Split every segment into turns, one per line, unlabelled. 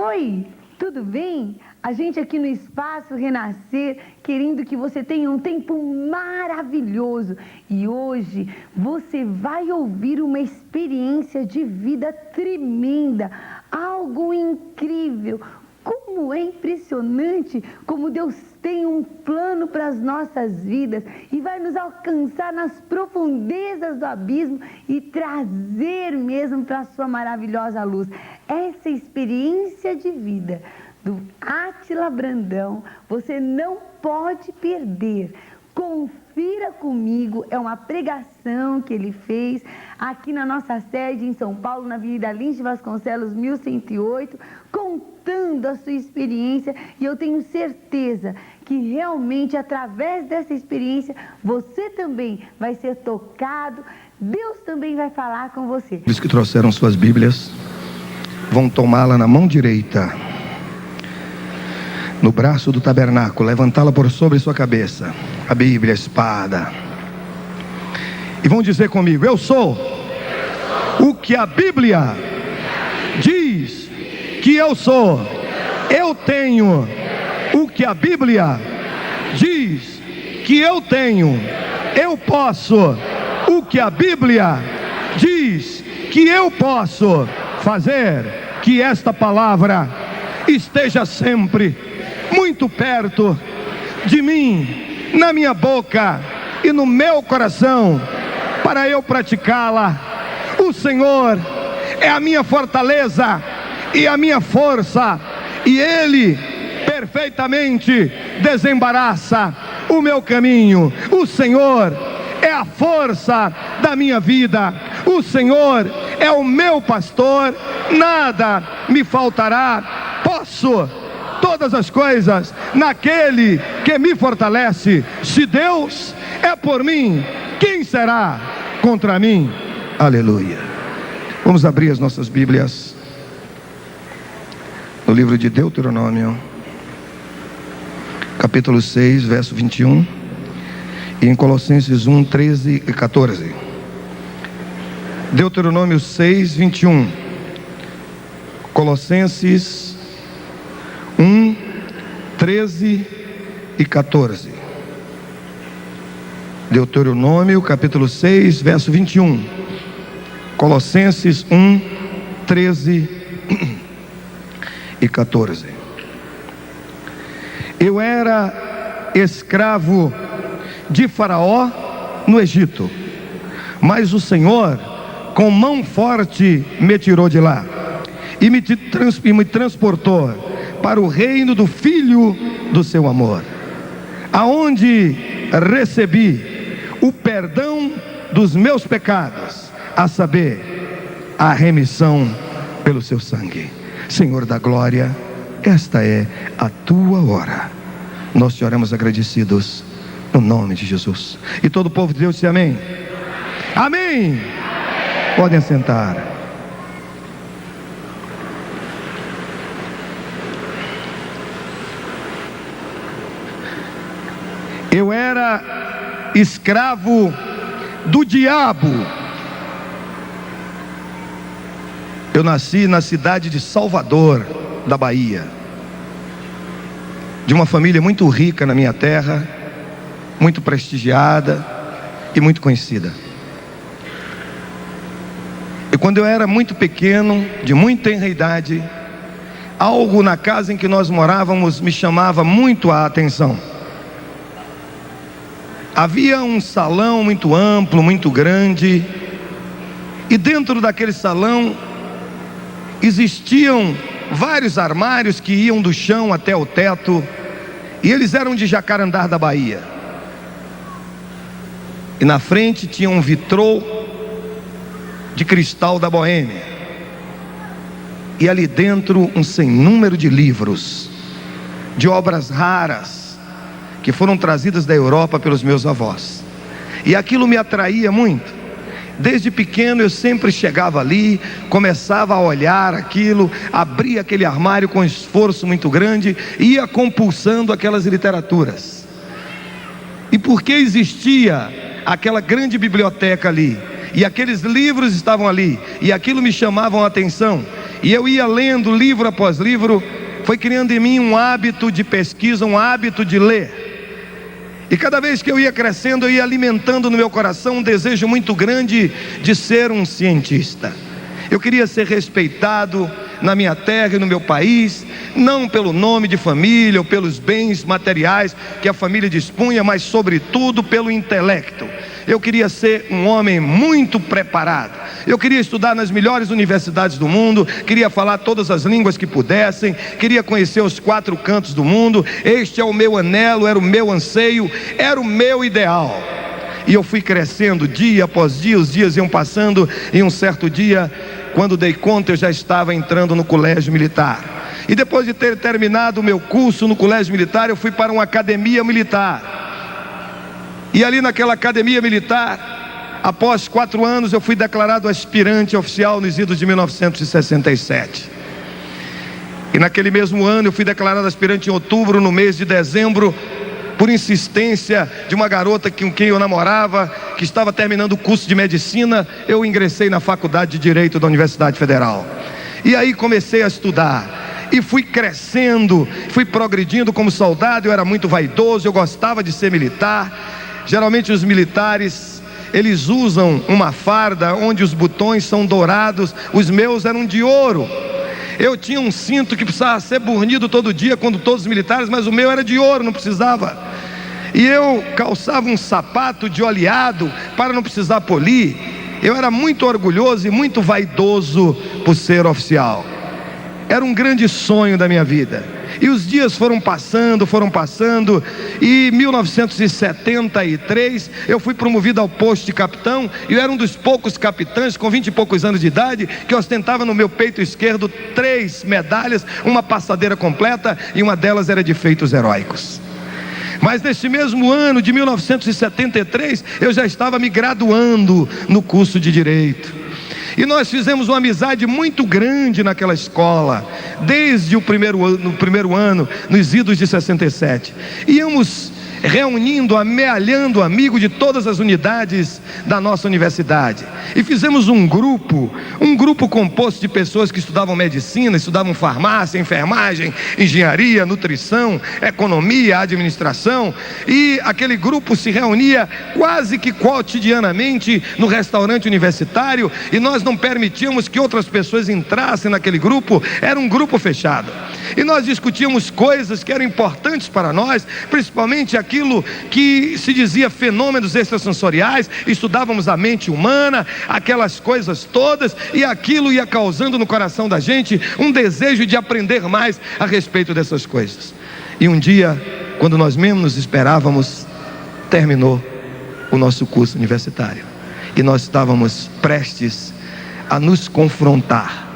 Oi, tudo bem? A gente aqui no Espaço Renascer, querendo que você tenha um tempo maravilhoso. E hoje você vai ouvir uma experiência de vida tremenda, algo incrível. Como é impressionante como Deus tem um plano para as nossas vidas e vai nos alcançar nas profundezas do abismo e trazer mesmo para a sua maravilhosa luz. Essa experiência de vida do Átila Brandão, você não pode perder. Confira comigo, é uma pregação que ele fez aqui na nossa sede em São Paulo, na Avenida Lins de Vasconcelos, 1108, contando a sua experiência, e eu tenho certeza que realmente através dessa experiência você também vai ser tocado, Deus também vai falar com você.
Os que trouxeram suas Bíblias vão tomá-la na mão direita, no braço do tabernáculo, levantá-la por sobre sua cabeça, a Bíblia, a espada, e vão dizer comigo: eu sou o que a Bíblia diz que eu sou. Eu tenho o que a Bíblia diz que eu tenho. Eu posso o que a Bíblia diz que eu posso fazer. Que esta palavra esteja sempre muito perto de mim, na minha boca e no meu coração, para eu praticá-la. O Senhor é a minha fortaleza e a minha força, e Ele perfeitamente desembaraça o meu caminho. O Senhor é a força da minha vida. O Senhor é o meu pastor, nada me faltará. Posso todas as coisas naquele que me fortalece. Se Deus é por mim, quem será contra mim? Aleluia. Vamos abrir as nossas Bíblias no livro de Deuteronômio, capítulo 6, verso 21, e em Colossenses 1, 13 e 14. Deuteronômio 6, 21, Colossenses 1, 13 e 14. Deuteronômio capítulo 6, verso 21, Colossenses 1, 13 e 14. Eu era escravo de Faraó no Egito, mas o Senhor com mão forte me tirou de lá e me transportou para o reino do Filho do seu amor, aonde recebi o perdão dos meus pecados, a saber, a remissão pelo seu sangue. Senhor da glória, esta é a tua hora. Nós te oramos agradecidos no nome de Jesus. E todo o povo de Deus disse amém. Amém. Podem sentar. Eu era escravo do diabo. Eu nasci na cidade de Salvador, da Bahia, de uma família muito rica na minha terra, muito prestigiada e muito conhecida. E quando eu era muito pequeno, de muito tenra idade, algo na casa em que nós morávamos me chamava muito a atenção. Havia um salão muito amplo, muito grande, e dentro daquele salão existiam vários armários que iam do chão até o teto, e eles eram de Jacarandá da Bahia. E na frente tinha um vitrô de cristal da Boêmia, e ali dentro um sem número de livros, de obras raras, que foram trazidas da Europa pelos meus avós. E aquilo me atraía muito. Desde pequeno eu sempre chegava ali, começava a olhar aquilo, abria aquele armário com esforço muito grande, ia compulsando aquelas literaturas. E porque existia aquela grande biblioteca ali, e aqueles livros estavam ali, e aquilo me chamava a atenção, E eu ia lendo livro após livro, foi criando em mim um hábito de pesquisa, um hábito de ler. E cada vez que eu ia crescendo, eu ia alimentando no meu coração um desejo muito grande de ser um cientista. Eu queria ser respeitado na minha terra e no meu país, não pelo nome de família ou pelos bens materiais que a família dispunha, mas sobretudo pelo intelecto. Eu queria ser um homem muito preparado. Eu queria estudar nas melhores universidades do mundo, queria falar todas as línguas que pudessem, queria conhecer os 4 cantos do mundo. Este é o meu anelo, era o meu anseio, era o meu ideal. E eu fui crescendo dia após dia, os dias iam passando, e um certo dia, quando dei conta, eu já estava entrando no colégio militar. E depois de ter terminado o meu curso no colégio militar, eu fui para uma academia militar. E ali naquela academia militar, após 4 anos, eu fui declarado aspirante oficial nos idos de 1967. E naquele mesmo ano, eu fui declarado aspirante em outubro, no mês de dezembro, por insistência de uma garota com quem eu namorava, que estava terminando o curso de medicina. Eu ingressei na faculdade de Direito da Universidade Federal. E aí comecei a estudar. E fui crescendo, fui progredindo como soldado. Eu era muito vaidoso, eu gostava de ser militar. Geralmente os militares, eles usam uma farda onde os botões são dourados. Os meus eram de ouro. Eu tinha um cinto que precisava ser burnido todo dia, quando todos os militares, mas o meu era de ouro, não precisava. E eu calçava um sapato de oleado para não precisar polir. Eu era muito orgulhoso e muito vaidoso por ser oficial. Era um grande sonho da minha vida. E os dias foram passando, e em 1973 eu fui promovido ao posto de capitão, e eu era um dos poucos capitães com 20 e poucos anos de idade, que ostentava no meu peito esquerdo 3 medalhas, uma passadeira completa, e uma delas era de feitos heróicos. Mas nesse mesmo ano de 1973, eu já estava me graduando no curso de Direito. E nós fizemos uma amizade muito grande naquela escola, desde o primeiro ano, nos idos de 67. Íamos reunindo, amealhando amigo de todas as unidades da nossa universidade. E fizemos um grupo composto de pessoas que estudavam medicina, estudavam farmácia, enfermagem, engenharia, nutrição, economia, administração. E aquele grupo se reunia quase que cotidianamente no restaurante universitário, e nós não permitíamos que outras pessoas entrassem naquele grupo. Era um grupo fechado. E nós discutíamos coisas que eram importantes para nós, principalmente aquilo que se dizia fenômenos extrasensoriais. Estudávamos a mente humana, aquelas coisas todas, e aquilo ia causando no coração da gente um desejo de aprender mais a respeito dessas coisas. E um dia, quando nós menos nos esperávamos, terminou o nosso curso universitário, e nós estávamos prestes a nos confrontar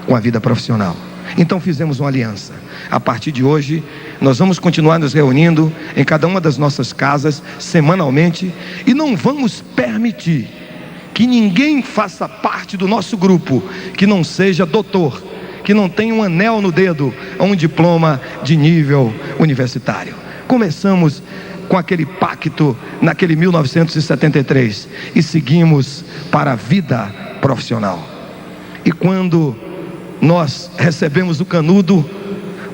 com a vida profissional. Então fizemos uma aliança. A partir de hoje, nós vamos continuar nos reunindo em cada uma das nossas casas, semanalmente, e não vamos permitir que ninguém faça parte do nosso grupo que não seja doutor, que não tenha um anel no dedo ou um diploma de nível universitário. Começamos com aquele pacto naquele 1973 e seguimos para a vida profissional. E quando nós recebemos o canudo,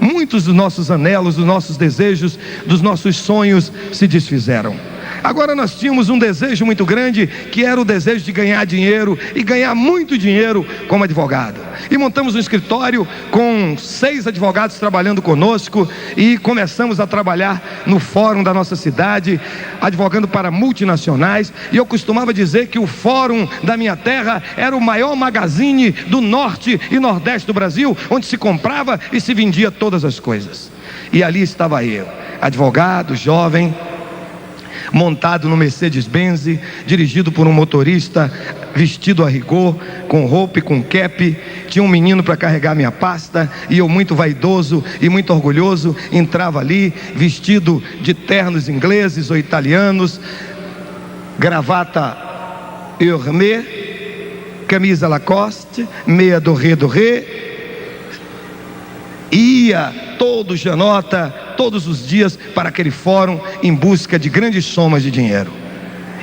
muitos dos nossos anelos, dos nossos desejos, dos nossos sonhos se desfizeram. Agora nós tínhamos um desejo muito grande, que era o desejo de ganhar dinheiro, e ganhar muito dinheiro como advogado. E montamos um escritório com 6 advogados trabalhando conosco, e começamos a trabalhar no fórum da nossa cidade, advogando para multinacionais. E eu costumava dizer que o fórum da minha terra era o maior magazine do norte e nordeste do Brasil, onde se comprava e se vendia todas as coisas. E ali estava eu, advogado, jovem, montado no Mercedes-Benz, dirigido por um motorista vestido a rigor, com roupa e com cap. Tinha um menino para carregar minha pasta, e eu, muito vaidoso e muito orgulhoso, entrava ali vestido de ternos ingleses ou italianos, gravata Hermès, camisa Lacoste, meia Doré, ia todo janota, todos os dias, para aquele fórum, em busca de grandes somas de dinheiro.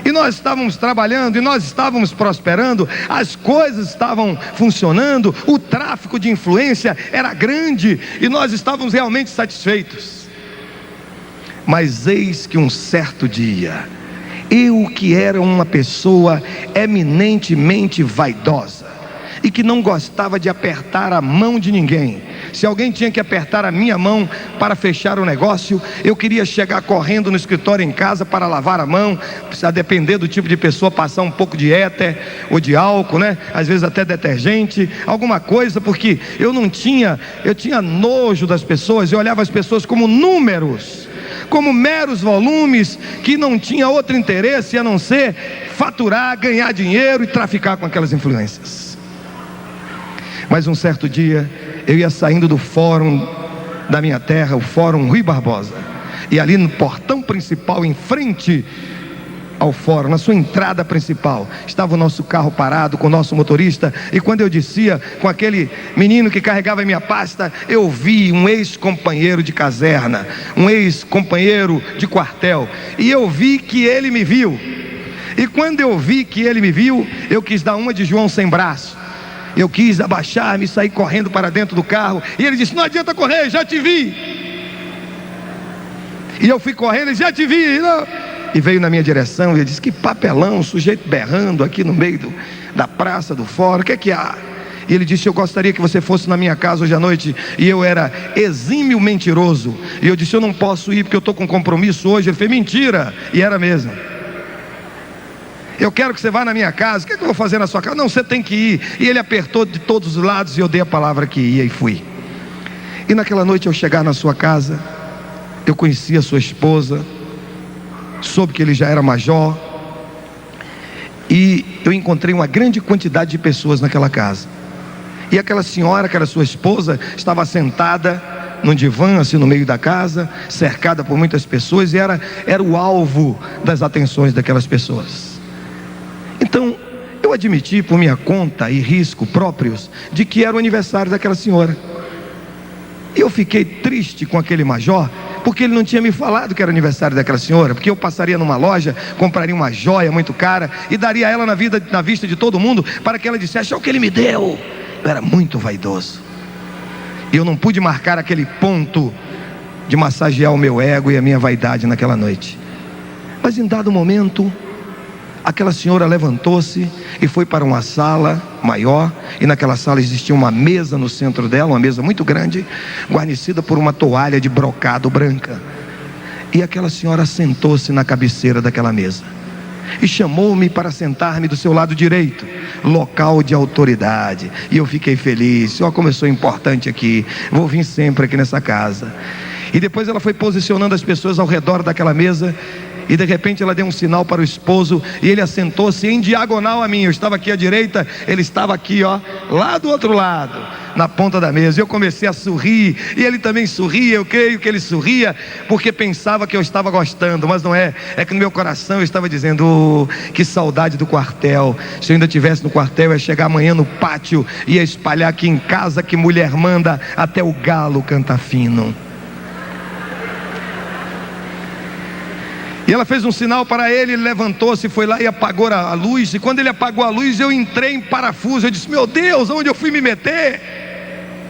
E nós estávamos trabalhando, e nós estávamos prosperando, as coisas estavam funcionando, o tráfico de influência era grande, e nós estávamos realmente satisfeitos. Mas eis que um certo dia, eu que era uma pessoa eminentemente vaidosa, e que não gostava de apertar a mão de ninguém, se alguém tinha que apertar a minha mão para fechar o negócio, eu queria chegar correndo no escritório em casa para lavar a mão, a depender do tipo de pessoa, passar um pouco de éter ou de álcool, né? Às vezes até detergente, alguma coisa, porque eu tinha nojo das pessoas, eu olhava as pessoas como números, como meros volumes, que não tinha outro interesse a não ser faturar, ganhar dinheiro e traficar com aquelas influências. Mas um certo dia, eu ia saindo do fórum da minha terra, o Fórum Rui Barbosa, e ali no portão principal, em frente ao fórum, na sua entrada principal, estava o nosso carro parado com o nosso motorista, e quando eu descia com aquele menino que carregava a minha pasta, eu vi um ex-companheiro de caserna, um ex-companheiro de quartel, e eu vi que ele me viu, e quando eu vi que ele me viu, eu quis dar uma de João sem braço. Eu quis abaixar-me e sair correndo para dentro do carro. E ele disse: não adianta correr, já te vi. E eu fui correndo, ele: já te vi. Não. E veio na minha direção e ele disse: que papelão, um sujeito berrando aqui no meio da praça, do fórum, o que é que há? E ele disse: eu gostaria que você fosse na minha casa hoje à noite. E eu era exímio mentiroso. E eu disse: eu não posso ir porque eu estou com compromisso hoje. Ele fez: mentira. E era mesmo. Eu quero que você vá na minha casa. O que é que eu vou fazer na sua casa? Não, você tem que ir. E ele apertou de todos os lados e eu dei a palavra que ia e fui. E naquela noite, ao chegar na sua casa, eu conheci a sua esposa, soube que ele já era major, e eu encontrei uma grande quantidade de pessoas naquela casa. E aquela senhora, que era sua esposa, estava sentada num divã assim no meio da casa, cercada por muitas pessoas, e era o alvo das atenções daquelas pessoas. Então, eu admiti por minha conta e risco próprios de que era o aniversário daquela senhora. Eu fiquei triste com aquele major, porque ele não tinha me falado que era aniversário daquela senhora, porque eu passaria numa loja, compraria uma joia muito cara e daria ela na vista de todo mundo, para que ela dissesse: olha o que ele me deu. Eu era muito vaidoso, e eu não pude marcar aquele ponto de massagear o meu ego e a minha vaidade naquela noite. Mas em dado momento, aquela senhora levantou-se e foi para uma sala maior, e naquela sala existia uma mesa no centro dela, uma mesa muito grande, guarnecida por uma toalha de brocado branca. E aquela senhora sentou-se na cabeceira daquela mesa e chamou-me para sentar-me do seu lado direito, local de autoridade. E eu fiquei feliz: ó, como eu sou importante aqui, vou vir sempre aqui nessa casa. E depois ela foi posicionando as pessoas ao redor daquela mesa, e de repente ela deu um sinal para o esposo, e ele assentou-se em diagonal a mim. Eu estava aqui à direita, ele estava aqui, ó, lá do outro lado, na ponta da mesa. Eu comecei a sorrir, e ele também sorria. Eu creio que ele sorria porque pensava que eu estava gostando, mas não é. É que no meu coração eu estava dizendo: oh, que saudade do quartel. Se eu ainda estivesse no quartel, eu ia chegar amanhã no pátio, ia espalhar aqui em casa que mulher manda, até o galo canta fino. E ela fez um sinal para ele, ele levantou-se, foi lá e apagou a luz. E quando ele apagou a luz, eu entrei em parafuso. Eu disse: meu Deus, onde eu fui me meter?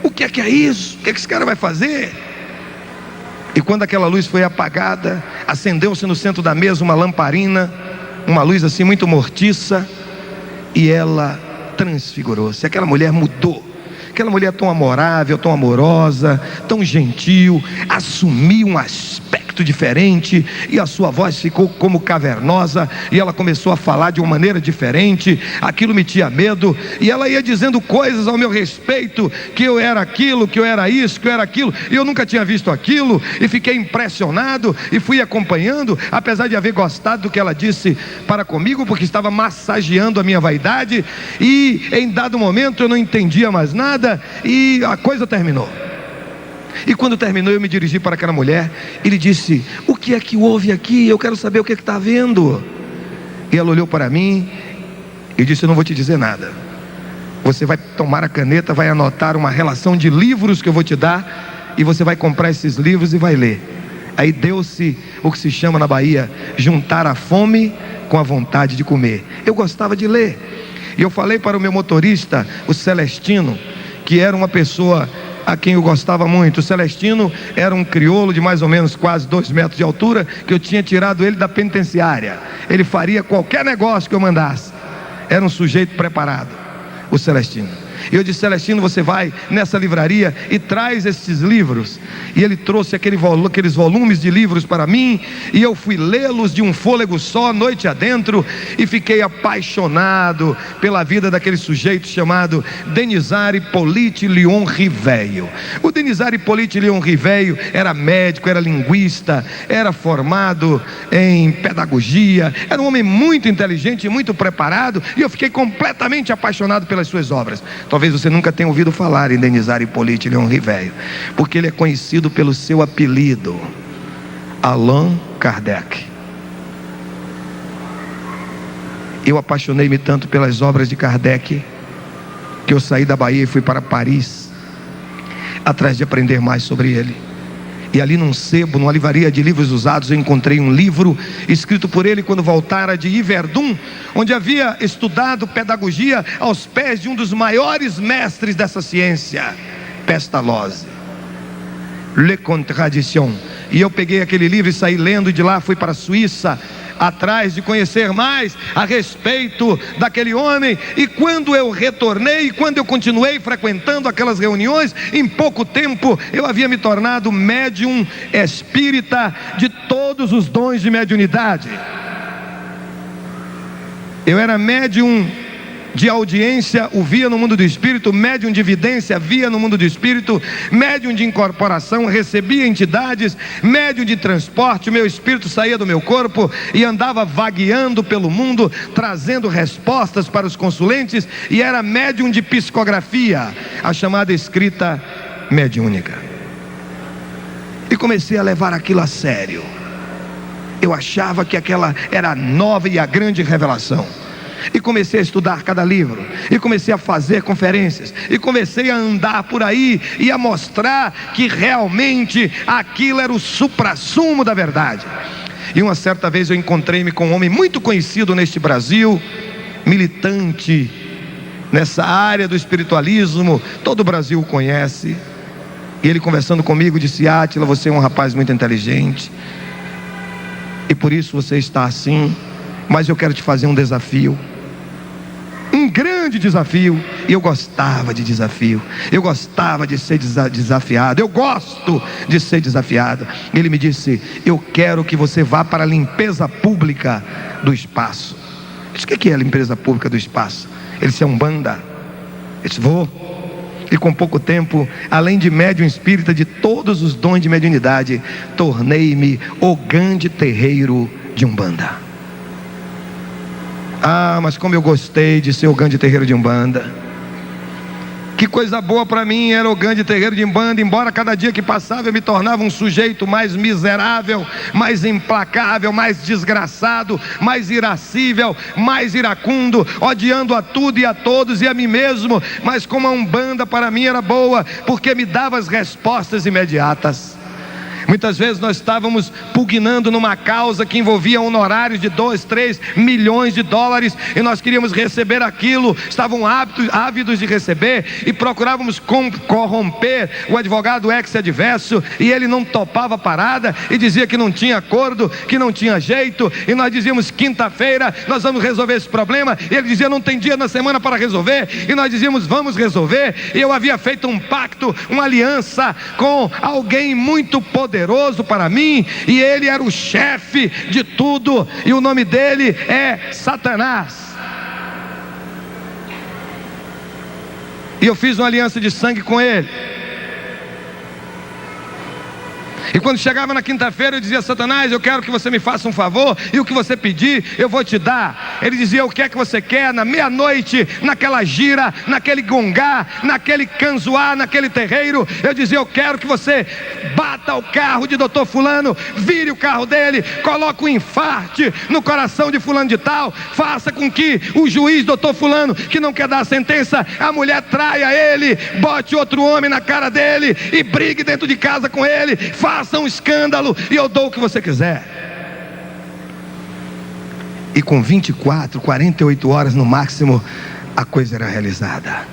O que é isso? O que esse cara vai fazer? E quando aquela luz foi apagada, acendeu-se no centro da mesa uma lamparina, uma luz assim muito mortiça, e ela transfigurou-se. Aquela mulher mudou. Aquela mulher tão amorável, tão amorosa, tão gentil, assumiu um aspecto diferente, e a sua voz ficou como cavernosa, e ela começou a falar de uma maneira diferente. Aquilo me tinha medo, e ela ia dizendo coisas ao meu respeito, que eu era aquilo, que eu era isso, que eu era aquilo, e eu nunca tinha visto aquilo, e fiquei impressionado, e fui acompanhando, apesar de haver gostado do que ela disse para comigo, porque estava massageando a minha vaidade. E em dado momento eu não entendia mais nada, e a coisa terminou. E quando terminou, eu me dirigi para aquela mulher e lhe disse: o que é que houve aqui? Eu quero saber o que está havendo. E ela olhou para mim e disse: eu não vou te dizer nada. Você vai tomar a caneta, vai anotar uma relação de livros que eu vou te dar, e você vai comprar esses livros e vai ler. Aí deu-se o que se chama na Bahia juntar a fome com a vontade de comer. Eu gostava de ler. E eu falei para o meu motorista, o Celestino, que era uma pessoa a quem eu gostava muito. O Celestino era um crioulo de mais ou menos quase 2 metros de altura, que eu tinha tirado ele da penitenciária. Ele faria qualquer negócio que eu mandasse. Era um sujeito preparado, o Celestino. E eu disse: Celestino, você vai nessa livraria e traz esses livros. E ele trouxe aqueles volumes de livros para mim, e eu fui lê-los de um fôlego só, noite adentro, e fiquei apaixonado pela vida daquele sujeito chamado Denizar Hippolyte Lyon Riveio. O Denizar Hippolyte Lyon Riveio era médico, era linguista, era formado em pedagogia, era um homem muito inteligente e muito preparado, e eu fiquei completamente apaixonado pelas suas obras. Talvez você nunca tenha ouvido falar em Denizar Hippolyte Lyon Riveio, porque ele é conhecido pelo seu apelido, Allan Kardec. Eu apaixonei-me tanto pelas obras de Kardec, que eu saí da Bahia e fui para Paris, atrás de aprender mais sobre ele. E ali num sebo, numa livraria de livros usados, eu encontrei um livro escrito por ele quando voltara de Yverdun, onde havia estudado pedagogia aos pés de um dos maiores mestres dessa ciência, Pestalozzi, Le Contradiction. E eu peguei aquele livro e saí lendo, e de lá fui para a Suíça, atrás de conhecer mais a respeito daquele homem. E quando eu retornei, quando eu continuei frequentando aquelas reuniões, em pouco tempo eu havia me tornado médium espírita de todos os dons de mediunidade. Eu era médium de audiência, o via no mundo do espírito, médium de vidência, via no mundo do espírito, médium de incorporação, recebia entidades, médium de transporte. O meu espírito saía do meu corpo e andava vagueando pelo mundo, trazendo respostas para os consulentes, e era médium de psicografia, a chamada escrita mediúnica. E comecei a levar aquilo a sério. Eu achava que aquela era a nova e a grande revelação. E comecei a estudar cada livro, e comecei a fazer conferências, e comecei a andar por aí e a mostrar que realmente aquilo era o suprassumo da verdade. E uma certa vez eu encontrei-me com um homem muito conhecido neste Brasil, militante nessa área do espiritualismo, todo o Brasil o conhece. E ele, conversando comigo, disse: Átila, você é um rapaz muito inteligente, e por isso você está assim, mas eu quero te fazer um desafio, um grande desafio. E eu gostava de desafio, eu gostava de ser desafiado, eu gosto de ser desafiado. Ele me disse: eu quero que você vá para a limpeza pública do espaço. Eu disse: o que é a limpeza pública do espaço? Ele disse: é Umbanda. Eu disse: vou. E com pouco tempo, além de médium espírita de todos os dons de mediunidade, tornei-me o grande terreiro de Umbanda. Ah, mas como eu gostei de ser o grande terreiro de Umbanda. Que coisa boa para mim era o grande terreiro de Umbanda. Embora cada dia que passava eu me tornava um sujeito mais miserável, mais implacável, mais desgraçado, mais irascível, mais iracundo, odiando a tudo e a todos e a mim mesmo. Mas como a Umbanda para mim era boa, porque me dava as respostas imediatas. Muitas vezes nós estávamos pugnando numa causa que envolvia honorários de 2, 3 milhões de dólares, e nós queríamos receber aquilo, estavam ávidos de receber, e procurávamos corromper o advogado ex-adverso, e ele não topava a parada, e dizia que não tinha acordo, que não tinha jeito, e nós dizíamos: quinta-feira nós vamos resolver esse problema, e ele dizia: não tem dia na semana para resolver, e nós dizíamos: vamos resolver. E eu havia feito um pacto, uma aliança com alguém muito poderoso para mim, e ele era o chefe de tudo, e o nome dele é Satanás. E eu fiz uma aliança de sangue com ele. E quando chegava na quinta-feira eu dizia: Satanás, eu quero que você me faça um favor, e o que você pedir eu vou te dar. Ele dizia: o que é que você quer? Na meia-noite, naquela gira, naquele gongá, naquele canzoá, naquele terreiro, eu dizia: eu quero que você bata o carro de doutor fulano, vire o carro dele, coloque um infarte no coração de fulano de tal, faça com que o juiz doutor fulano, que não quer dar a sentença, a mulher traia ele, bote outro homem na cara dele e brigue dentro de casa com ele, faça faça um escândalo e eu dou o que você quiser. E com 24, 48 horas no máximo, a coisa era realizada.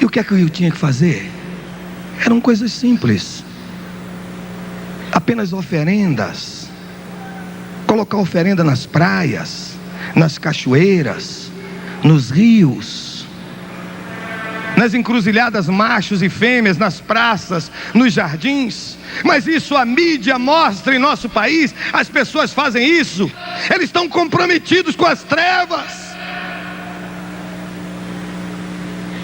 E o que é que eu tinha que fazer? Eram coisas simples. Apenas oferendas. Colocar oferenda nas praias, nas cachoeiras, nos rios, nas encruzilhadas machos e fêmeas, nas praças, nos jardins. Mas isso a mídia mostra em nosso país. As pessoas fazem isso. Eles estão comprometidos com as trevas.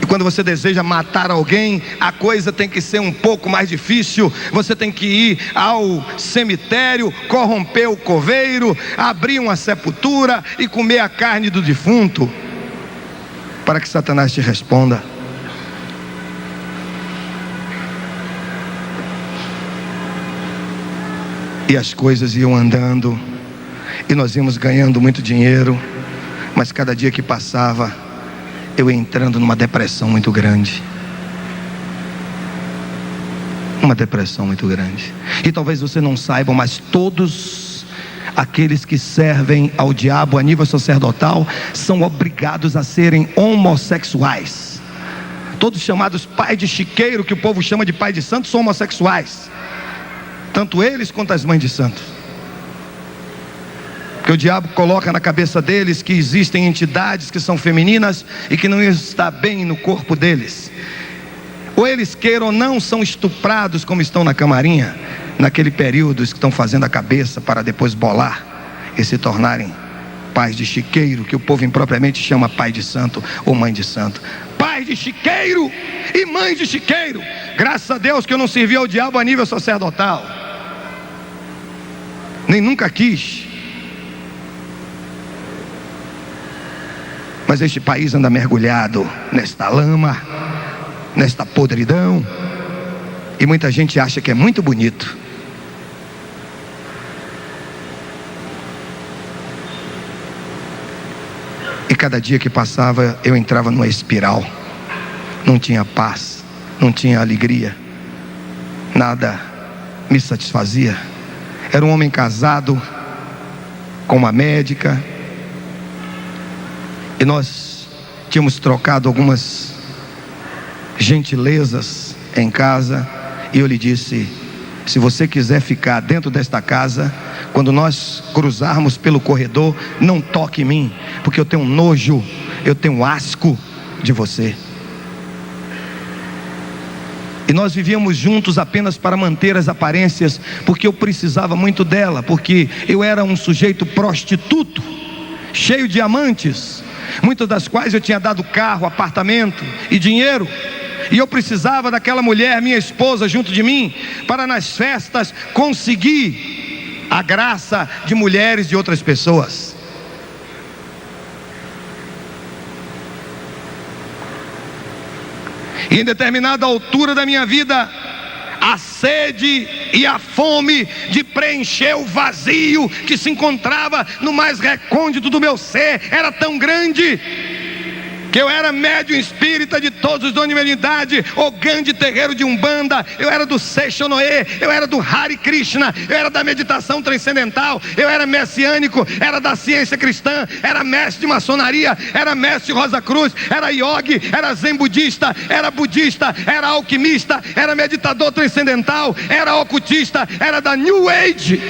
E quando você deseja matar alguém, a coisa tem que ser um pouco mais difícil. Você tem que ir ao cemitério, corromper o coveiro, abrir uma sepultura e comer a carne do defunto, para que Satanás te responda. E as coisas iam andando, e nós íamos ganhando muito dinheiro, mas cada dia que passava, eu ia entrando numa depressão muito grande. Uma depressão muito grande. E talvez você não saiba, mas todos aqueles que servem ao diabo a nível sacerdotal são obrigados a serem homossexuais. Todos chamados pai de chiqueiro, que o povo chama de pai de santo, são homossexuais. Tanto eles quanto as mães de santos. Porque o diabo coloca na cabeça deles que existem entidades que são femininas e que não está bem no corpo deles. Ou eles queiram ou não, são estuprados como estão na camarinha, naquele período que estão fazendo a cabeça para depois bolar e se tornarem pais de chiqueiro, que o povo impropriamente chama pai de santo ou mãe de santo. Pai de chiqueiro e mãe de chiqueiro. Graças a Deus que eu não servi ao diabo a nível sacerdotal, nem nunca quis. Mas este país anda mergulhado nesta lama, nesta podridão, e muita gente acha que é muito bonito. E cada dia que passava, eu entrava numa espiral. Não tinha paz, não tinha alegria, nada me satisfazia. Era um homem casado com uma médica, e nós tínhamos trocado algumas gentilezas em casa. E eu lhe disse: se você quiser ficar dentro desta casa, quando nós cruzarmos pelo corredor, não toque em mim, porque eu tenho nojo, eu tenho asco de você. E nós vivíamos juntos apenas para manter as aparências, porque eu precisava muito dela, porque eu era um sujeito prostituto, cheio de amantes, muitas das quais eu tinha dado carro, apartamento e dinheiro. E eu precisava daquela mulher, minha esposa, junto de mim, para nas festas conseguir a graça de mulheres de outras pessoas. E em determinada altura da minha vida, a sede e a fome de preencher o vazio que se encontrava no mais recôndito do meu ser era tão grande, que eu era médium espírita de todos os dons de mediunidade, Ogande terreiro de Umbanda, eu era do Seixonoe, eu era do Hare Krishna, eu era da meditação transcendental, eu era messiânico, era da ciência cristã, era mestre de maçonaria, era mestre de Rosa Cruz, era yogi, era zen budista, era budista, era alquimista, era meditador transcendental, era ocultista, era da New Age.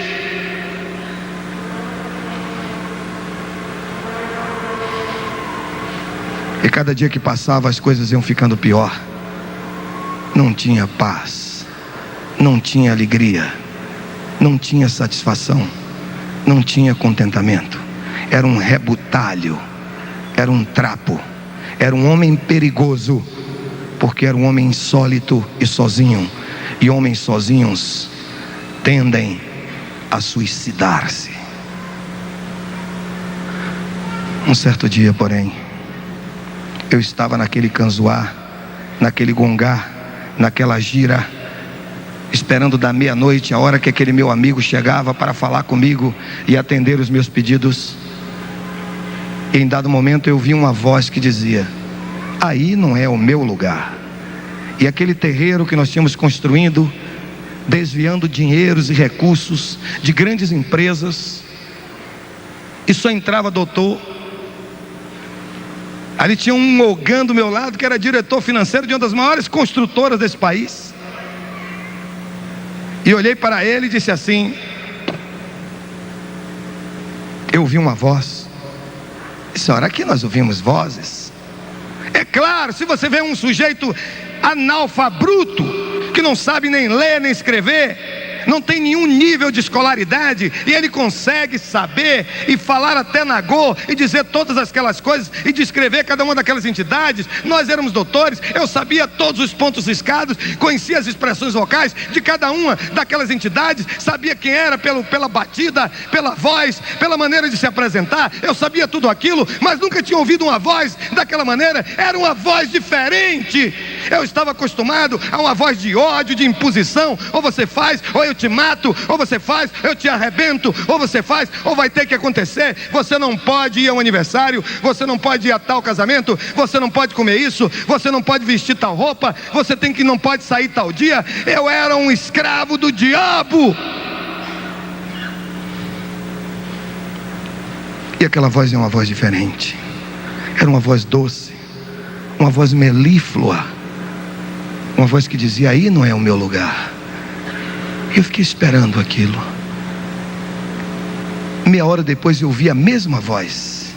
E cada dia que passava, as coisas iam ficando pior. Não tinha paz, não tinha alegria, não tinha satisfação, não tinha contentamento. Era um rebutalho, era um trapo, era um homem perigoso, porque era um homem insólito e sozinho. E homens sozinhos tendem a suicidar-se. Um certo dia, porém, eu estava naquele canzoar, naquele gongá, naquela gira, esperando da meia-noite, a hora que aquele meu amigo chegava para falar comigo e atender os meus pedidos. E em dado momento eu vi uma voz que dizia: aí não é o meu lugar. E aquele terreiro que nós tínhamos construído desviando dinheiros e recursos de grandes empresas, e só entrava doutor. Ali tinha um mogão do meu lado que era diretor financeiro de uma das maiores construtoras desse país. E olhei para ele e disse assim: eu ouvi uma voz. Disse: ora, aqui nós ouvimos vozes. É claro, se você vê um sujeito analfabruto, que não sabe nem ler nem escrever, não tem nenhum nível de escolaridade, e ele consegue saber e falar até nagô, e dizer todas aquelas coisas, e descrever cada uma daquelas entidades. Nós éramos doutores, eu sabia todos os pontos riscados, conhecia as expressões vocais de cada uma daquelas entidades, sabia quem era pela batida, pela voz, pela maneira de se apresentar. Eu sabia tudo aquilo, mas nunca tinha ouvido uma voz daquela maneira. Era uma voz diferente. Eu estava acostumado a uma voz de ódio, de imposição: ou você faz, ou eu te mato, ou você faz, eu te arrebento, ou você faz, ou vai ter que acontecer. Você não pode ir ao aniversário, você não pode ir a tal casamento, você não pode comer isso, você não pode vestir tal roupa, você não pode sair tal dia. Eu era um escravo do diabo. E aquela voz é uma voz diferente. Era uma voz doce, uma voz melíflua, uma voz que dizia: aí não é o meu lugar. Eu fiquei esperando aquilo. Meia hora depois eu ouvi a mesma voz,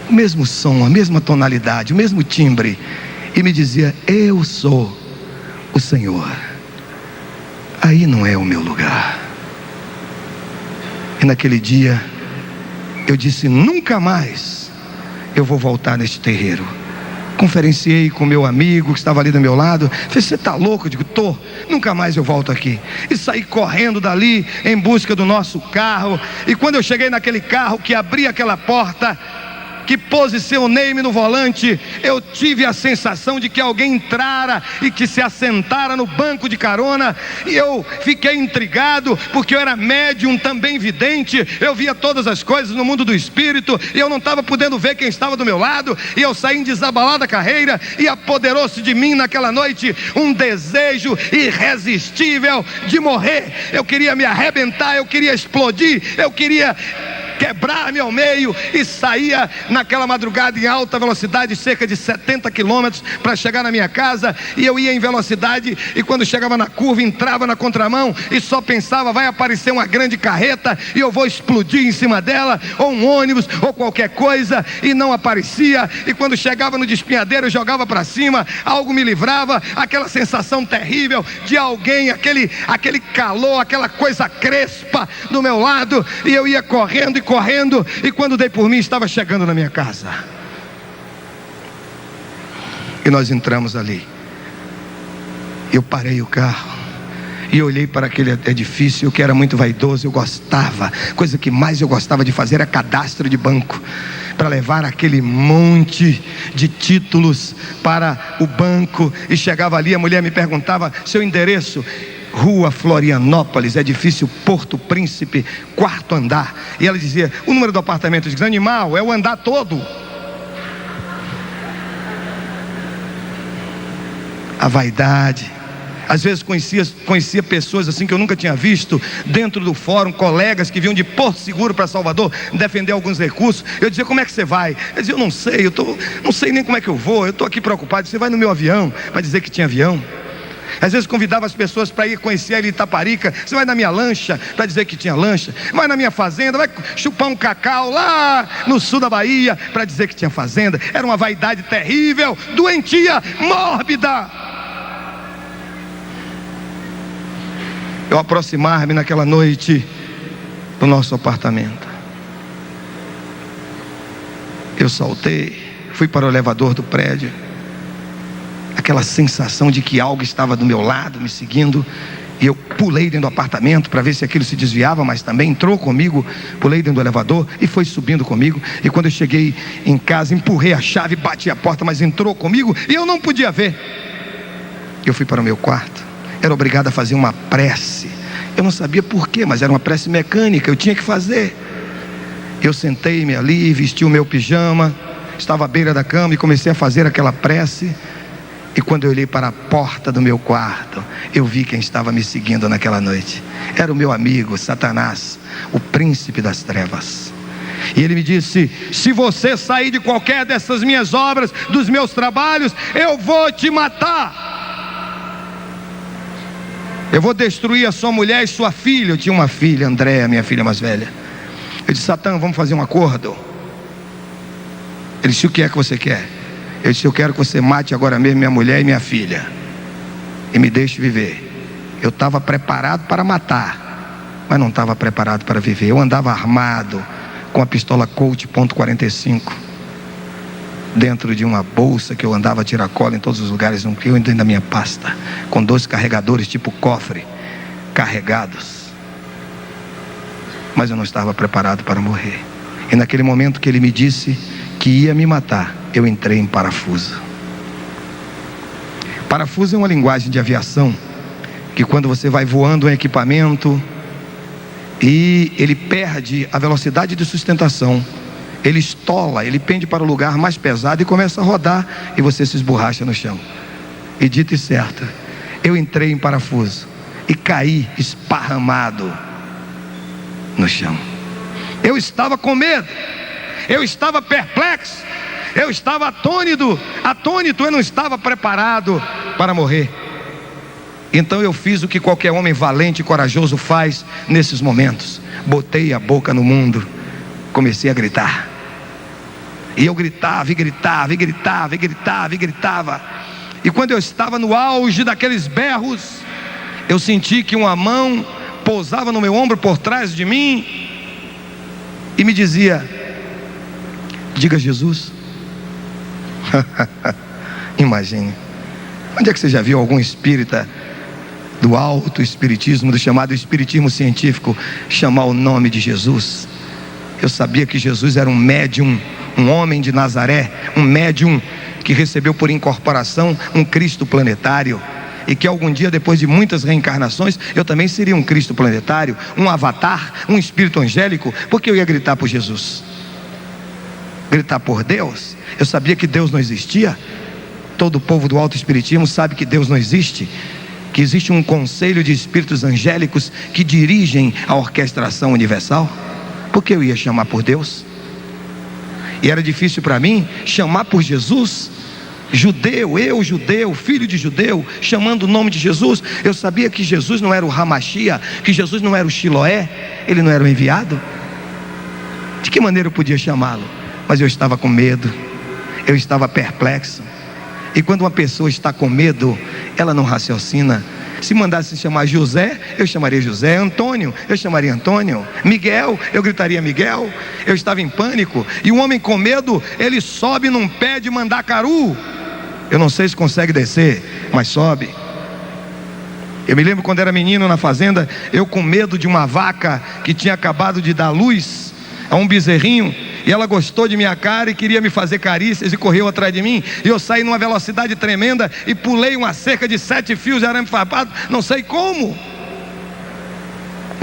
o mesmo som, a mesma tonalidade, o mesmo timbre, e me dizia: eu sou o Senhor, aí não é o meu lugar. E naquele dia eu disse: nunca mais eu vou voltar neste terreiro. Conferenciei com meu amigo que estava ali do meu lado. Falei: você está louco? Eu digo: tô, nunca mais eu volto aqui. E saí correndo dali em busca do nosso carro. E quando eu cheguei naquele carro, que abri aquela porta, que posicionei-me no volante, eu tive a sensação de que alguém entrara e que se assentara no banco de carona. E eu fiquei intrigado, porque eu era médium, também vidente. Eu via todas as coisas no mundo do espírito, e eu não estava podendo ver quem estava do meu lado. E eu saí em desabalada carreira, e apoderou-se de mim naquela noite um desejo irresistível de morrer. Eu queria me arrebentar, eu queria explodir, eu queria quebrar-me ao meio. E saía naquela madrugada em alta velocidade, cerca de 70 quilômetros, para chegar na minha casa. E eu ia em velocidade, e quando chegava na curva, entrava na contramão, e só pensava: vai aparecer uma grande carreta e eu vou explodir em cima dela, ou um ônibus, ou qualquer coisa. E não aparecia. E quando chegava no despenhadeiro, eu jogava para cima, algo me livrava, aquela sensação terrível de alguém, aquele calor, aquela coisa crespa do meu lado. E eu ia correndo e correndo, e quando dei por mim, estava chegando na minha casa. E nós entramos ali. Eu parei o carro e olhei para aquele edifício, que era muito vaidoso. Eu gostava, coisa que mais eu gostava de fazer era cadastro de banco, para levar aquele monte de títulos para o banco. E chegava ali, a mulher me perguntava: seu endereço? Rua Florianópolis, edifício Porto Príncipe, 4º andar. E ela dizia: o número do apartamento? Eu dizia: animal, é o andar todo. A vaidade. Às vezes conhecia pessoas assim que eu nunca tinha visto dentro do fórum, colegas que vinham de Porto Seguro para Salvador defender alguns recursos. Eu dizia: como é que você vai? Eu dizia: eu não sei, não sei nem como é que eu vou, eu estou aqui preocupado. Você vai no meu avião? Vai dizer que tinha avião. Às vezes convidava as pessoas para ir conhecer ele em Itaparica: você vai na minha lancha? Para dizer que tinha lancha. Vai na minha fazenda? Vai chupar um cacau lá no sul da Bahia? Para dizer que tinha fazenda. Era uma vaidade terrível, doentia, mórbida. Eu aproximar-me naquela noite do nosso apartamento, eu saltei, fui para o elevador do prédio. Aquela sensação de que algo estava do meu lado, me seguindo. E eu pulei dentro do apartamento para ver se aquilo se desviava, mas também entrou comigo. Pulei dentro do elevador e foi subindo comigo. E quando eu cheguei em casa, empurrei a chave, bati a porta, mas entrou comigo e eu não podia ver. Eu fui para o meu quarto. Era obrigado a fazer uma prece. Eu não sabia porquê, mas era uma prece mecânica, eu tinha que fazer. Eu sentei-me ali, vesti o meu pijama, estava à beira da cama e comecei a fazer aquela prece. E quando eu olhei para a porta do meu quarto, eu vi quem estava me seguindo naquela noite. Era o meu amigo Satanás, o príncipe das trevas. E ele me disse: se você sair de qualquer dessas minhas obras, dos meus trabalhos, eu vou te matar. Eu vou destruir a sua mulher e sua filha. Eu tinha uma filha, Andréa, minha filha mais velha. Eu disse: Satã, vamos fazer um acordo. Ele disse: o que é que você quer? Eu disse: eu quero que você mate agora mesmo minha mulher e minha filha, e me deixe viver. Eu estava preparado para matar, mas não estava preparado para viver. Eu andava armado com a pistola Colt .45 dentro de uma bolsa que eu andava a tiracola em todos os lugares, dentro da minha pasta, com 12 carregadores tipo cofre, carregados. Mas eu não estava preparado para morrer. E naquele momento que ele me disse que ia me matar, eu entrei em parafuso. Parafuso é uma linguagem de aviação que quando você vai voando em equipamento e ele perde a velocidade de sustentação, ele estola, ele pende para o lugar mais pesado e começa a rodar e você se esborracha no chão. E dito e certo, eu entrei em parafuso e caí esparramado no chão. Eu estava com medo, eu estava perplexo, eu estava atônito, eu não estava preparado para morrer. Então eu fiz o que qualquer homem valente e corajoso faz nesses momentos: botei a boca no mundo, comecei a gritar. E eu gritava, e gritava, e gritava, e gritava, e gritava. E quando eu estava no auge daqueles berros, eu senti que uma mão pousava no meu ombro por trás de mim e me dizia: diga Jesus. Imagine, onde é que você já viu algum espírita do alto espiritismo, do chamado espiritismo científico, chamar o nome de Jesus? Eu sabia que Jesus era um médium, um homem de Nazaré, um médium que recebeu por incorporação um Cristo planetário, e que algum dia, depois de muitas reencarnações, eu também seria um Cristo planetário, um avatar, um espírito angélico, porque eu ia gritar por Jesus, gritar por Deus. Eu sabia que Deus não existia. Todo o povo do alto espiritismo sabe que Deus não existe, que existe um conselho de espíritos angélicos que dirigem a orquestração universal. Por que eu ia chamar por Deus? E era difícil para mim chamar por Jesus. Judeu, eu judeu, filho de judeu, chamando o nome de Jesus. Eu sabia que Jesus não era o Hamashia, que Jesus não era o Shiloé, ele não era o enviado. De que maneira eu podia chamá-lo? Mas eu estava com medo, eu estava perplexo. E quando uma pessoa está com medo, ela não raciocina. Se mandasse chamar José, eu chamaria José. Antônio, eu chamaria Antônio. Miguel, eu gritaria Miguel. Eu estava em pânico. E um homem com medo, ele sobe num pé de mandacaru. Eu não sei se consegue descer, mas sobe. Eu me lembro quando era menino na fazenda, eu com medo de uma vaca que tinha acabado de dar luz a um bezerrinho, e ela gostou de minha cara e queria me fazer carícias e correu atrás de mim, e eu saí numa velocidade tremenda e pulei uma cerca de 7 fios de arame farpado, não sei como.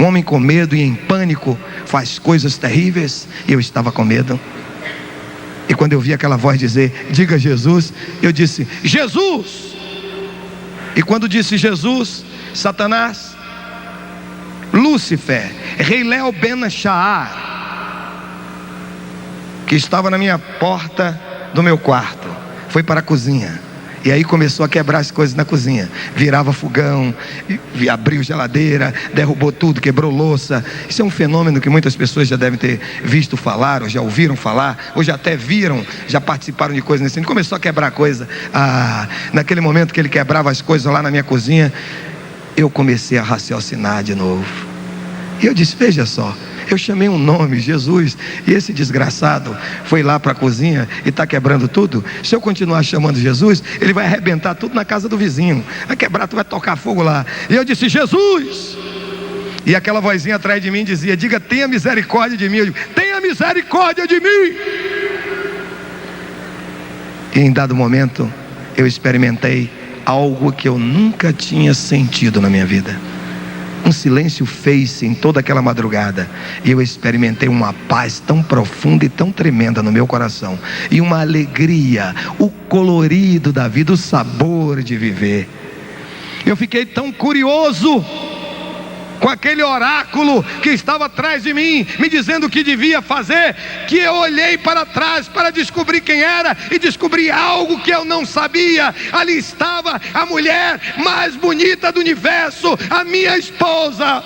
Um homem com medo e em pânico faz coisas terríveis, e eu estava com medo. E quando eu vi aquela voz dizer: diga Jesus, eu disse: Jesus. E quando disse Jesus, Satanás, Lúcifer, Reilel Ben Shaar, que estava na minha porta do meu quarto, foi para a cozinha. E aí começou a quebrar as coisas na cozinha. Virava fogão, abriu geladeira, derrubou tudo, quebrou louça. Isso é um fenômeno que muitas pessoas já devem ter visto falar, ou já ouviram falar, ou já até viram, já participaram de coisas nesse sentido. Começou a quebrar coisa. Naquele momento que ele quebrava as coisas lá na minha cozinha, eu comecei a raciocinar de novo. E eu disse: veja só, eu chamei um nome, Jesus, e esse desgraçado foi lá para a cozinha e está quebrando tudo. Se eu continuar chamando Jesus, ele vai arrebentar tudo na casa do vizinho, vai quebrar tudo, vai tocar fogo lá. E eu disse: Jesus. E aquela vozinha atrás de mim dizia: diga, tenha misericórdia de mim. Eu digo: tenha misericórdia de mim. E em dado momento eu experimentei algo que eu nunca tinha sentido na minha vida. Um silêncio fez-se em toda aquela madrugada, e eu experimentei uma paz tão profunda e tão tremenda no meu coração, e uma alegria, o colorido da vida, o sabor de viver. Eu fiquei tão curioso com aquele oráculo que estava atrás de mim, me dizendo o que devia fazer, que eu olhei para trás para descobrir quem era, e descobri algo que eu não sabia. Ali estava a mulher mais bonita do universo, a minha esposa.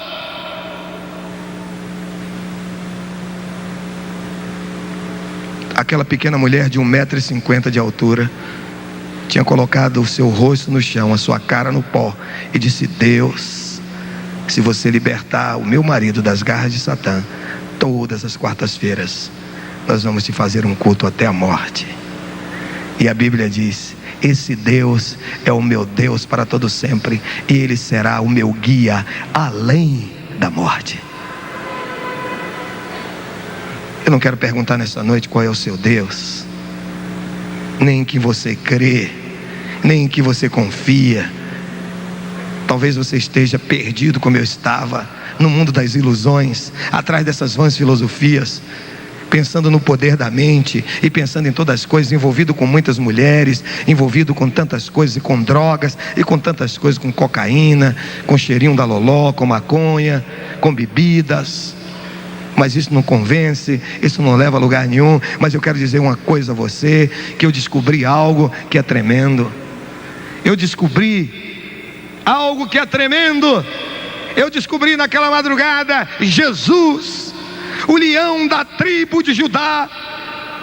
Aquela pequena mulher de 1,50 m de altura tinha colocado o seu rosto no chão, a sua cara no pó, e disse: Deus, se você libertar o meu marido das garras de Satã, todas as quartas-feiras nós vamos te fazer um culto até a morte. E a Bíblia diz: esse Deus é o meu Deus para todo sempre, e Ele será o meu guia além da morte. Eu não quero perguntar nessa noite qual é o seu Deus, nem em que você crê, nem em que você confia. Talvez você esteja perdido como eu estava, no mundo das ilusões, atrás dessas vãs filosofias, pensando no poder da mente e pensando em todas as coisas, envolvido com muitas mulheres, envolvido com tantas coisas, e com drogas, e com tantas coisas, com cocaína, com cheirinho da loló, com maconha, com bebidas. Mas isso não convence, isso não leva a lugar nenhum. Mas eu quero dizer uma coisa a você, que eu descobri algo que é tremendo. Eu descobri algo que é tremendo. Eu descobri naquela madrugada Jesus, o leão da tribo de Judá,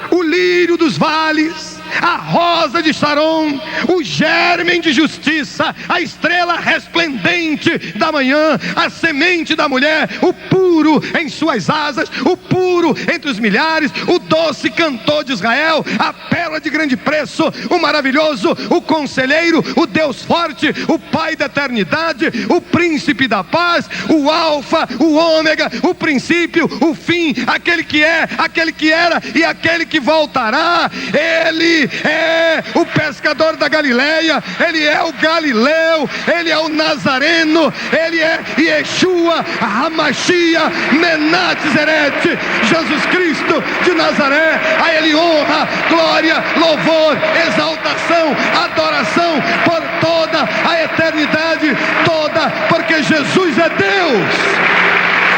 o lírio dos vales, a rosa de Sharon, o germe de justiça, a estrela resplendente da manhã, a semente da mulher, o puro em suas asas, o puro entre os milhares, o doce cantor de Israel, a pérola de grande preço, o maravilhoso, o conselheiro, o Deus forte, o Pai da eternidade, o príncipe da paz, o alfa, o ômega, o princípio, o fim, aquele que é, aquele que era e aquele que voltará. Ele é o pescador da Galileia, Ele é o Galileu, Ele é o Nazareno, Ele é Yeshua, Hamashia, Menat Zeret, Jesus Cristo de Nazaré. A Ele honra, glória, louvor, exaltação, adoração por toda a eternidade toda, porque Jesus é Deus.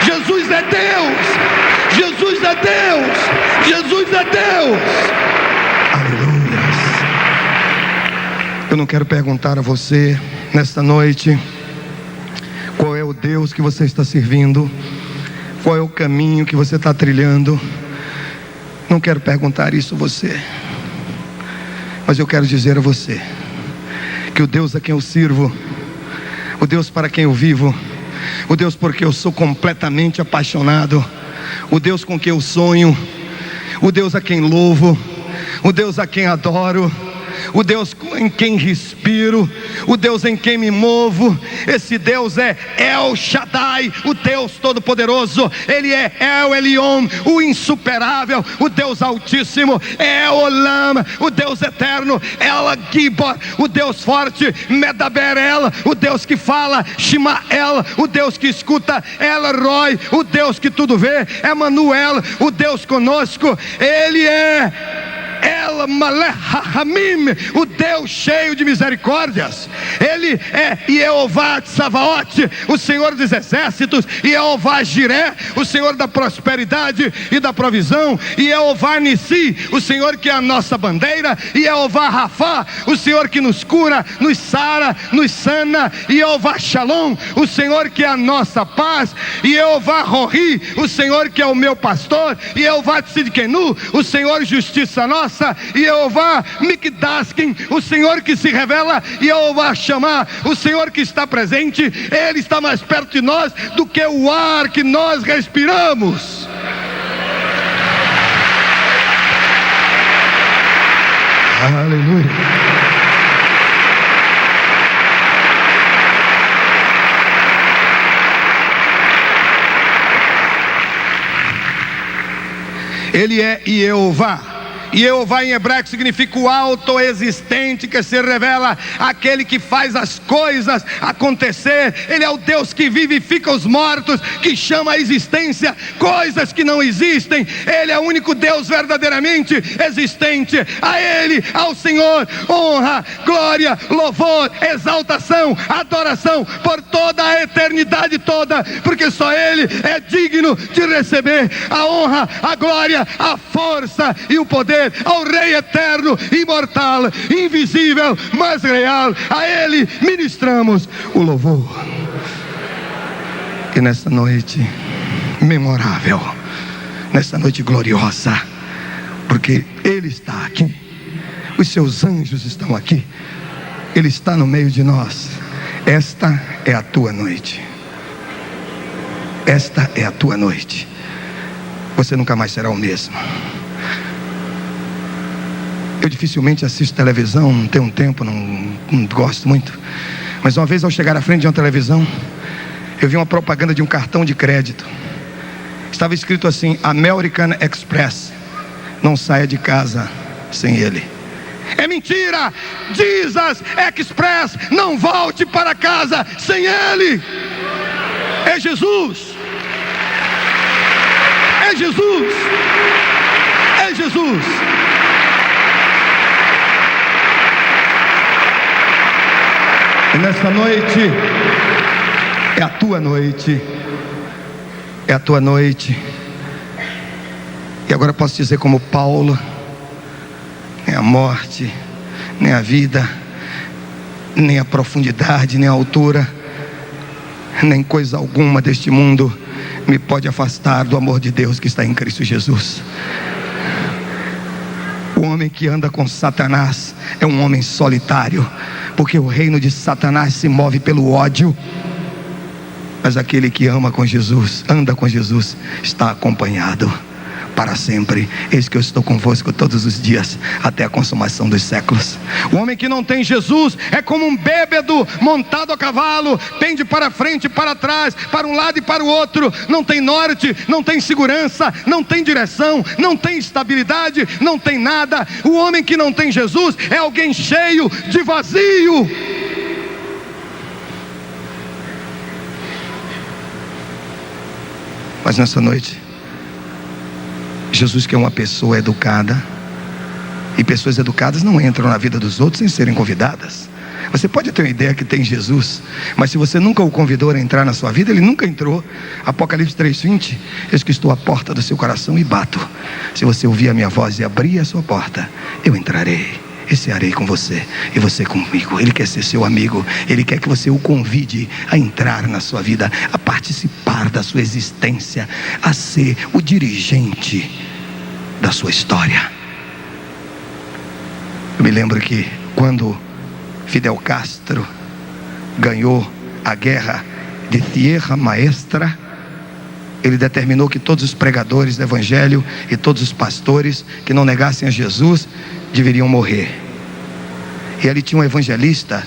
Jesus é Deus. Jesus é Deus. Jesus é Deus. Aleluia. Eu não quero perguntar a você nesta noite qual é o Deus que você está servindo, qual é o caminho que você está trilhando. Não quero perguntar isso a você, mas eu quero dizer a você que o Deus a quem eu sirvo, o Deus para quem eu vivo, o Deus por quem eu sou completamente apaixonado, o Deus com quem eu sonho, o Deus a quem louvo, o Deus a quem adoro, o Deus em quem respiro, o Deus em quem me movo. Esse Deus é El Shaddai, o Deus Todo-Poderoso. Ele é El Elyon, o insuperável, o Deus Altíssimo. El Olam, o Deus eterno. El Gibor, o Deus forte. Medaber El, o Deus que fala. Shema El, o Deus que escuta. El Roi, o Deus que tudo vê. Emanuel, o Deus conosco. Ele é El Malech HaMim, o Deus cheio de misericórdias. Ele é Jeová Tsavaot, o Senhor dos exércitos. Jeová Jiré, o Senhor da prosperidade e da provisão. Jeová Nissi, o Senhor que é a nossa bandeira. Jeová Rafá, o Senhor que nos cura, nos sara, nos sana. Jeová Shalom, o Senhor que é a nossa paz. Jeová Rohi, o Senhor que é o meu pastor. Jeová Tzidkenu, o Senhor justiça nossa. Jeová Mikdaskin, o Senhor que se revela. Jeová Shammah, o Senhor que está presente. Ele está mais perto de nós do que o ar que nós respiramos. Aleluia. Ele é Jeová. Jeová em hebraico significa o autoexistente, que se revela aquele que faz as coisas acontecer. Ele é o Deus que vivifica os mortos, que chama à existência coisas que não existem. Ele é o único Deus verdadeiramente existente. A Ele, ao Senhor, honra, glória, louvor, exaltação, adoração por toda a eternidade toda, porque só Ele é digno de receber a honra, a glória, a força e o poder. Ao Rei eterno, imortal, invisível, mas real, a Ele ministramos o louvor. E nessa noite memorável, nessa noite gloriosa, porque Ele está aqui, os seus anjos estão aqui, Ele está no meio de nós. Esta é a tua noite. Esta é a tua noite. Você nunca mais será o mesmo. Eu dificilmente assisto televisão, não tenho um tempo, não gosto muito. Mas uma vez ao chegar à frente de uma televisão, eu vi uma propaganda de um cartão de crédito. Estava escrito assim: American Express, não saia de casa sem ele. É mentira! Jesus Express, não volte para casa sem ele. É Jesus. É Jesus. É Jesus. E nessa noite é a tua noite. É a tua noite. E agora posso dizer como Paulo: nem a morte, nem a vida, nem a profundidade, nem a altura, nem coisa alguma deste mundo me pode afastar do amor de Deus que está em Cristo Jesus. O homem que anda com Satanás é um homem solitário, porque o reino de Satanás se move pelo ódio. Mas aquele que ama com Jesus, anda com Jesus, está acompanhado para sempre. Eis que eu estou convosco todos os dias, até a consumação dos séculos. O homem que não tem Jesus é como um bêbado montado a cavalo, pende para frente e para trás, para um lado e para o outro, não tem norte, não tem segurança, não tem direção, não tem estabilidade, não tem nada. O homem que não tem Jesus é alguém cheio de vazio. Mas nessa noite, Jesus quer uma pessoa educada. E pessoas educadas não entram na vida dos outros sem serem convidadas. Você pode ter uma ideia que tem Jesus, mas se você nunca o convidou a entrar na sua vida, ele nunca entrou. Apocalipse 3:20: eis que estou à porta do seu coração e bato. Se você ouvir a minha voz e abrir a sua porta, eu entrarei e cearei com você, e você comigo. Ele quer ser seu amigo. Ele quer que você o convide a entrar na sua vida, a participar da sua existência, a ser o dirigente da sua história. Eu me lembro que quando Fidel Castro ganhou a guerra de Tierra Maestra, ele determinou que todos os pregadores do evangelho e todos os pastores que não negassem a Jesus deveriam morrer. E ali tinha um evangelista,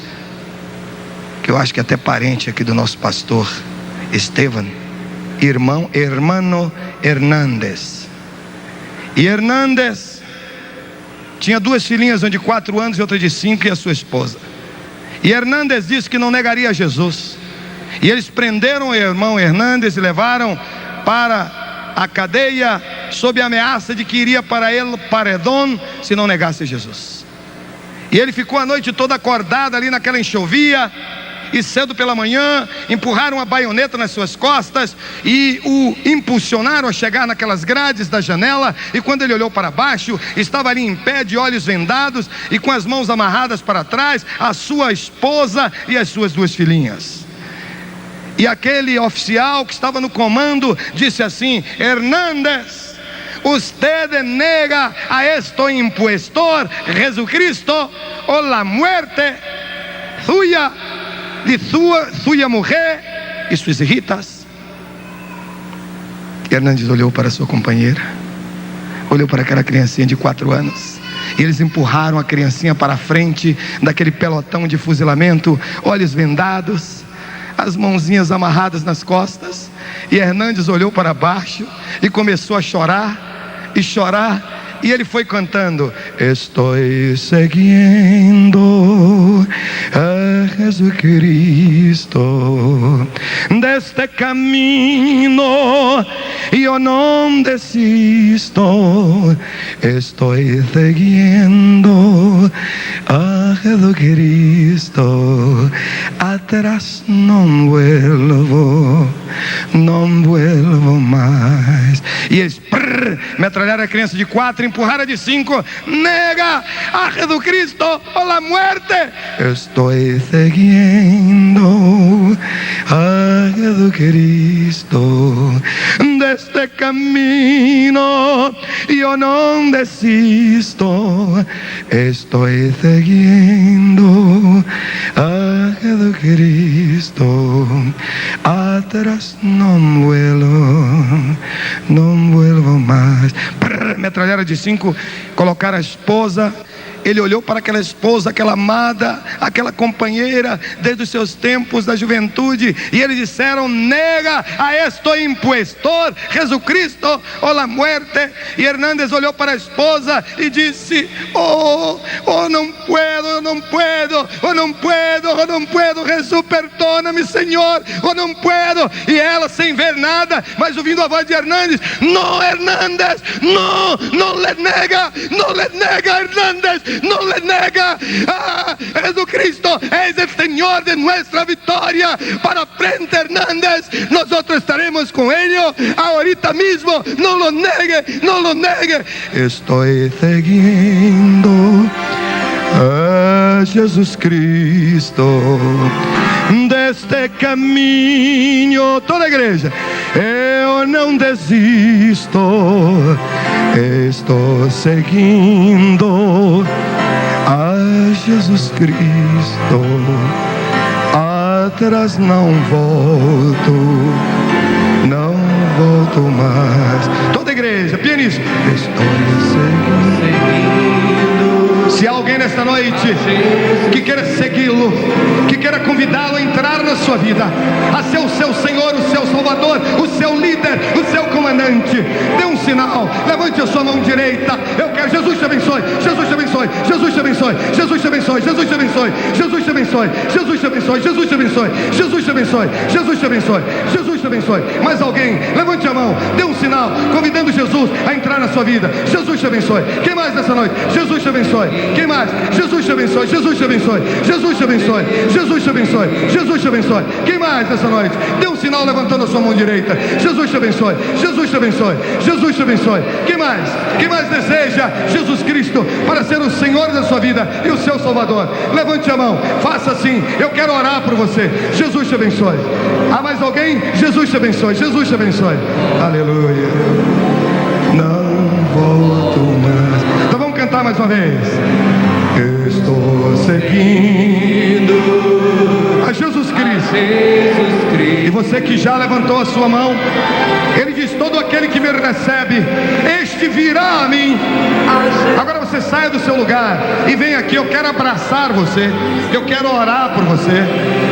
que eu acho que é até parente aqui do nosso pastor Estevam, Hermano Hernández. E Hernández tinha duas filhinhas, uma de 4 anos e outra de 5, e a sua esposa. E Hernández disse que não negaria Jesus. E eles prenderam o irmão Hernández e levaram para a cadeia, sob a ameaça de que iria para ele paredão se não negasse Jesus. E ele ficou a noite toda acordado ali naquela enxovia, e cedo pela manhã empurraram a baioneta nas suas costas e o impulsionaram a chegar naquelas grades da janela. E quando ele olhou para baixo, estava ali em pé, de olhos vendados e com as mãos amarradas para trás, a sua esposa e as suas 2 filhinhas. E aquele oficial que estava no comando disse assim: Hernández, usted nega a este impostor Jesucristo o la muerte suya, de sua mulher e suas hijitas. Hernández olhou para sua companheira, olhou para aquela criancinha de 4 anos, e eles empurraram a criancinha para a frente daquele pelotão de fuzilamento, olhos vendados, as mãozinhas amarradas nas costas. E Hernández olhou para baixo e começou a chorar, e chorar, E ele foi cantando: estou seguindo a Jesucristo, deste caminho eu não desisto. Estou seguindo a Jesucristo, atrás não vuelvo mais. E eles metralharam a criança de 4, empurraram a de 5. Nega a Jesucristo ou a muerte. Estou seguindo a Jesucristo, deste caminho eu não desisto. Estou seguindo a Jesucristo, atrás não vuelvo mais. Metralharam de 5, colocaram a esposa. Ele olhou para aquela esposa, aquela amada, aquela companheira desde os seus tempos da juventude, e eles disseram: nega a esto impuestor, Jesucristo ou la muerte. E Hernández olhou para a esposa e disse: oh não puedo, Jesus, perdona-me, Senhor, não puedo. E ela, sem ver nada, mas ouvindo a voz de Hernández: no, Hernández, no le nega, Hernández, no le nega. Jesucristo es el Señor de nuestra victoria. Para frente, Hernández, nosotros estaremos con ellos ahorita mismo. No lo negue. Estoy seguindo a Jesus Cristo, deste caminho. Toda a igreja: eu não desisto. Estou seguindo a Jesus Cristo, atrás não volto mais. Toda a igreja, pianista: estou seguindo. Se há alguém nesta noite que queira segui-lo, que queira convidá-lo a entrar na sua vida, a ser o seu Senhor, o seu Salvador, o seu líder, o seu comandante, dê um sinal, levante a sua mão direita. Eu quero. Jesus te abençoe, Jesus te abençoe, Jesus te abençoe, Jesus te abençoe, Jesus te abençoe, Jesus te abençoe, Jesus te abençoe, Jesus te abençoe, Jesus te abençoe, Jesus te abençoe, Jesus te abençoe. Mais alguém? Levante a mão, dê um sinal, convidando Jesus a entrar na sua vida. Jesus te abençoe. Quem mais nessa noite? Jesus te abençoe. Quem mais? Jesus te abençoe, Jesus te abençoe, Jesus te abençoe, Jesus te abençoe, Jesus te abençoe. Quem mais nessa noite? Dê um sinal levantando a sua mão direita. Jesus te abençoe, Jesus te abençoe, Jesus te abençoe. Quem mais? Quem mais deseja Jesus Cristo para ser o Senhor da sua vida e o seu Salvador? Levante a mão, faça assim. Eu quero orar por você. Jesus te abençoe. Há mais alguém? Jesus te abençoe, Jesus te abençoe. Aleluia. Não volto mais. Então vamos cantar mais uma vez. Estou seguindo a Jesus Cristo. E você que já levantou a sua mão, ele diz: todo aquele que me recebe, este virá a mim. Agora você saia do seu lugar e vem aqui. Eu quero abraçar você, eu quero orar por você,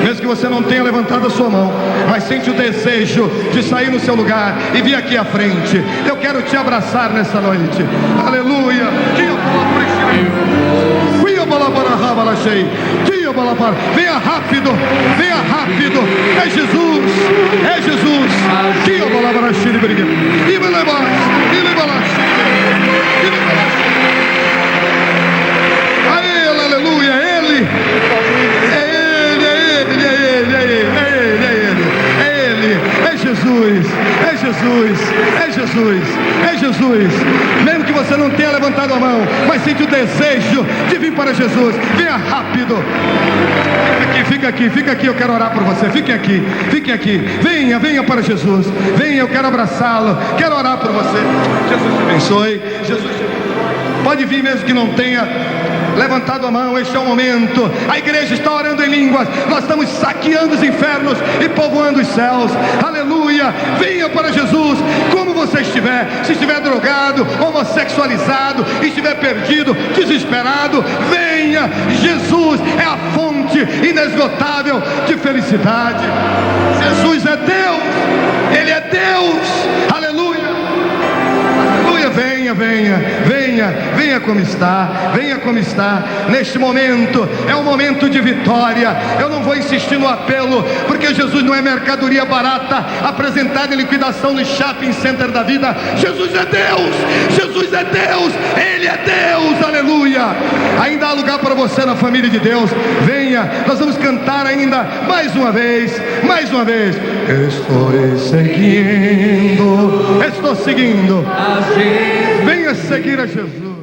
mesmo que você não tenha levantado a sua mão, mas sente o desejo de sair no seu lugar e vir aqui à frente. Eu quero te abraçar nessa noite. Aleluia. Venha rápido, venha rápido. É Jesus, é Jesus. A Ele, aleluia, é Ele. É Ele, é Ele. É Jesus, é Jesus, é Jesus, é Jesus. Mesmo que você não tenha levantado a mão, mas sente o desejo de vir para Jesus, venha rápido. Fica aqui, eu quero orar por você. Fique aqui, venha para Jesus. Venha, eu quero abraçá-lo, quero orar por você. Jesus te abençoe, Jesus te abençoe. Pode vir mesmo que não tenha levantado a mão, este é o momento. A igreja está orando em línguas. Nós estamos saqueando os infernos e povoando os céus. Aleluia. Venha para Jesus como você estiver. Se estiver drogado, homossexualizado, estiver perdido, desesperado, venha. Jesus é a fonte inesgotável de felicidade. Jesus é Deus. Ele é Deus. Aleluia. Aleluia. Venha. venha como está, venha como está. Neste momento é um momento de vitória. Eu não vou insistir no apelo, porque Jesus não é mercadoria barata apresentada em liquidação no shopping center da vida. Jesus é Deus, Jesus é Deus, Ele é Deus, aleluia. Ainda há lugar para você na família de Deus. Venha, nós vamos cantar ainda mais uma vez. Estou seguindo. Venha seguir a Jesus.